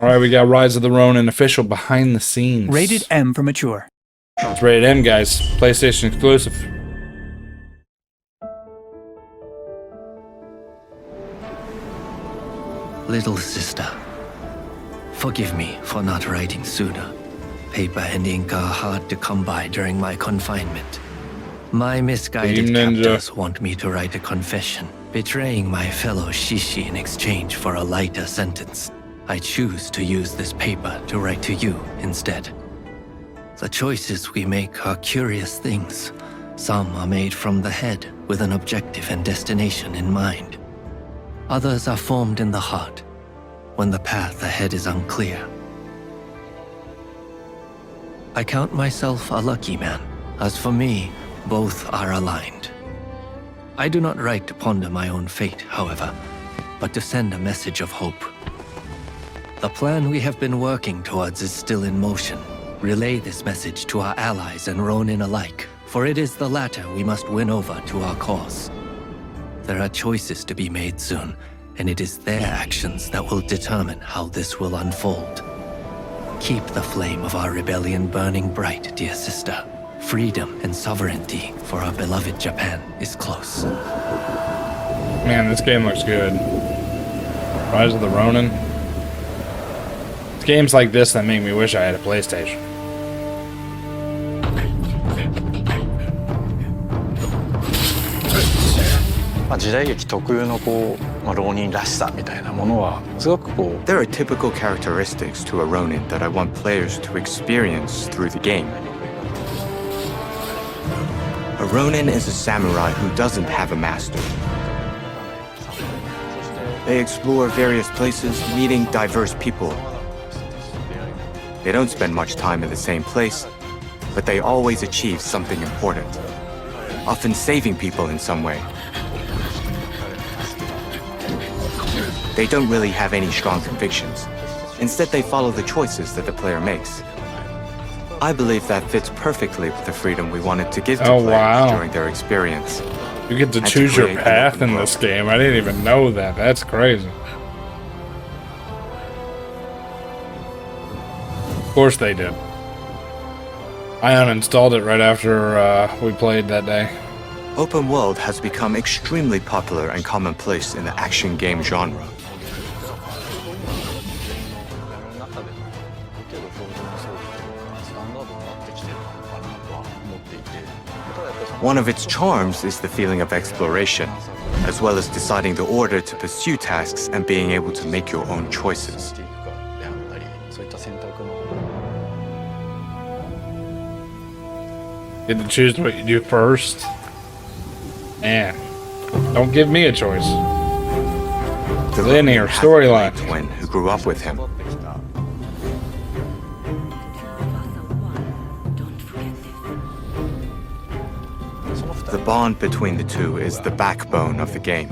All right, we got Rise of the Ronin official behind the scenes. Rated M for mature. It's rated M, guys. PlayStation exclusive. Little sister, forgive me for not writing sooner. Paper and ink are hard to come by during my confinement. My misguided captors want me to write a confession, betraying my fellow Shishi in exchange for a lighter sentence. I choose to use this paper to write to you instead. The choices we make are curious things. Some are made from the head with an objective and destination in mind. Others are formed in the heart when the path ahead is unclear. I count myself a lucky man. As for me, both are aligned. I do not write to ponder my own fate, however, but to send a message of hope. The plan we have been working towards is still in motion. Relay this message to our allies and Ronin alike, for it is the latter we must win over to our cause. There are choices to be made soon, and it is their actions that will determine how this will unfold. Keep the flame of our rebellion burning bright, dear sister. Freedom and sovereignty for our beloved Japan is close. Man, this game looks good. Rise of the Ronin. It's games like this that make me wish I had a PlayStation. There are typical characteristics to a Ronin that I want players to experience through the game. A Ronin is a samurai who doesn't have a master. They explore various places, meeting diverse people. They don't spend much time in the same place, but they always achieve something important, often saving people in some way. They don't really have any strong convictions. Instead, they follow the choices that the player makes. I believe that fits perfectly with the freedom we wanted to give to players during their experience. You get to choose your path in this game. I didn't even know that. That's crazy. Of course they did. I uninstalled it right after we played that day. Open world has become extremely popular and commonplace in the action game genre. One of its charms is the feeling of exploration, as well as deciding the order to pursue tasks and being able to make your own choices. Get to choose what you do first. Man, don't give me a choice. The linear storyline. Twin who grew up with him. The bond between the two is the backbone of the game.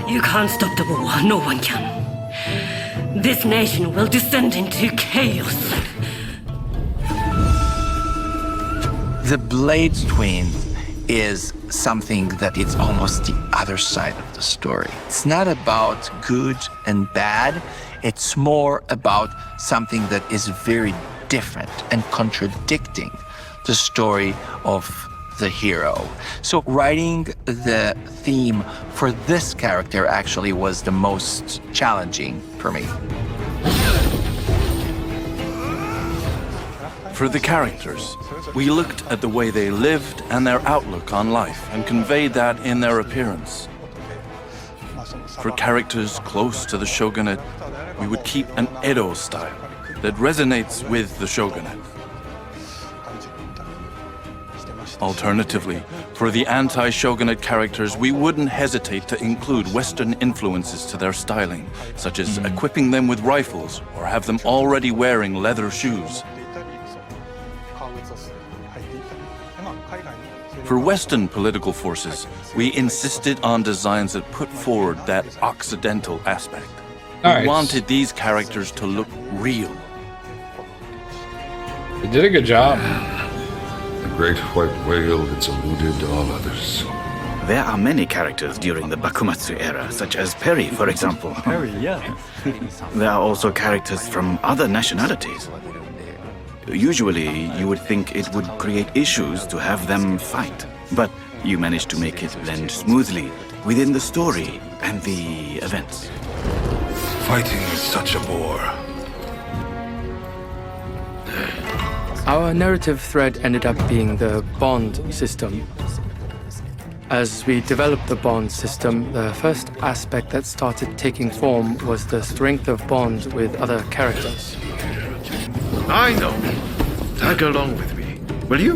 You can't stop the war, no one can. This nation will descend into chaos. The Blade Twin is something that is almost the other side of the story. It's not about good and bad. It's more about something that is very different and contradicting the story of the hero. So writing the theme for this character actually was the most challenging for me. For the characters, we looked at the way they lived and their outlook on life and conveyed that in their appearance. For characters close to the shogunate, we would keep an Edo style that resonates with the shogunate. Alternatively, for the anti-shogunate characters, we wouldn't hesitate to include Western influences to their styling, such as equipping them with rifles or have them already wearing leather shoes. For Western political forces, we insisted on designs that put forward that Occidental aspect. We wanted these characters to look real. They did a good job. great white whale that's eluded all others. There are many characters during the Bakumatsu era, such as Perry, for example. Perry, yeah. There are also characters from other nationalities. Usually, you would think it would create issues to have them fight, but you managed to make it blend smoothly within the story and the events. Fighting is such a bore. Our narrative thread ended up being the bond system. As we developed the bond system, the first aspect that started taking form was the strength of bond with other characters. I know. Tag along with me, will you?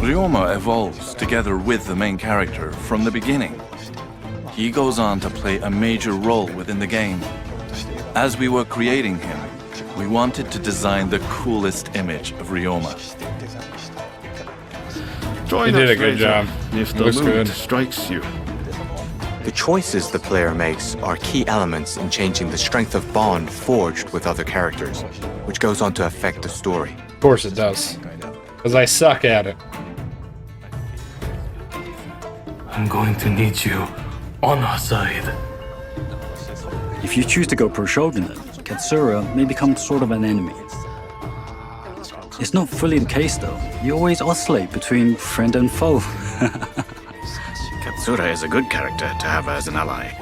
Ryoma evolves together with the main character from the beginning. He goes on to play a major role within the game. As we were creating him, we wanted to design the coolest image of Ryoma. Join You did us a good later job. if the Looks mood good. strikes you. The choices the player makes are key elements in changing the strength of bond forged with other characters, which goes on to affect the story. Of course it does. Because I suck at it. I'm going to need you on our side. If you choose to go pro shogunate, Katsura may become sort of an enemy. It's not fully the case though. You always oscillate between friend and foe. Katsura is a good character to have as an ally,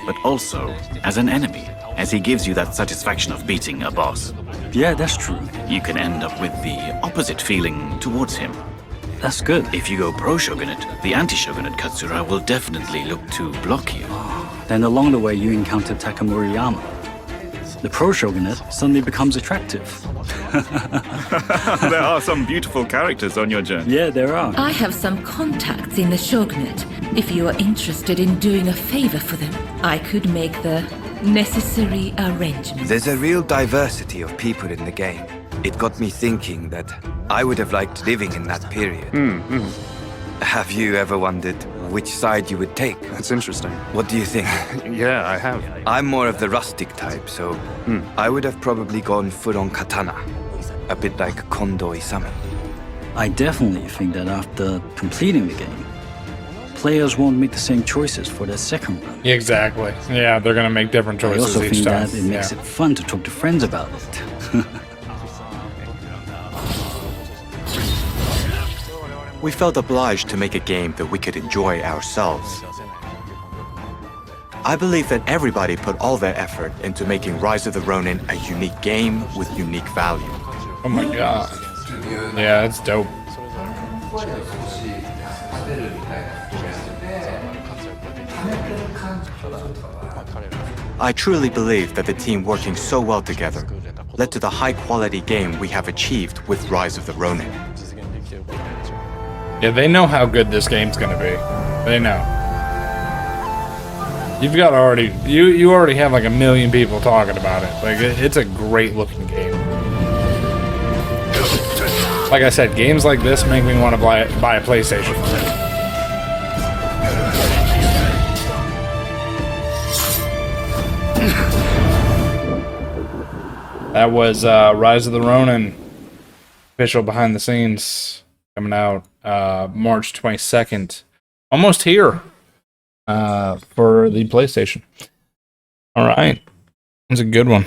but also as an enemy, as he gives you that satisfaction of beating a boss. Yeah, that's true. You can end up with the opposite feeling towards him. That's good. If you go pro-shogunate, the anti-shogunate Katsura will definitely look to block you. Then along the way you encounter Takamuriyama. The pro-shogunate suddenly becomes attractive. There are some beautiful characters on your journey. Yeah, there are. I have some contacts in the shogunate. If you are interested in doing a favor for them, I could make the necessary arrangements. There's a real diversity of people in the game. It got me thinking that I would have liked living in that period. Have you ever wondered which side you would take? That's interesting. What do you think? Yeah, I have. I'm more of the rustic type, so I would have probably gone full-on katana. A bit like Kondo Isami. I definitely think that after completing the game, players won't make the same choices for their second run. Exactly. Yeah, they're gonna make different I choices also each think time. that it makes it fun to talk to friends about it. We felt obliged to make a game that we could enjoy ourselves. I believe that everybody put all their effort into making Rise of the Ronin a unique game with unique value. Oh my god. Yeah, that's dope. I truly believe that the team working so well together led to the high-quality game we have achieved with Rise of the Ronin. Yeah, they know how good this game's gonna be. They know. You've got already, you already have like 1 million people talking about it. Like, it's a great looking game. Like I said, games like this make me want to buy a PlayStation. That was Rise of the Ronin, official behind the scenes, coming out March 22nd. Almost here for the PlayStation. All right. That's a good one.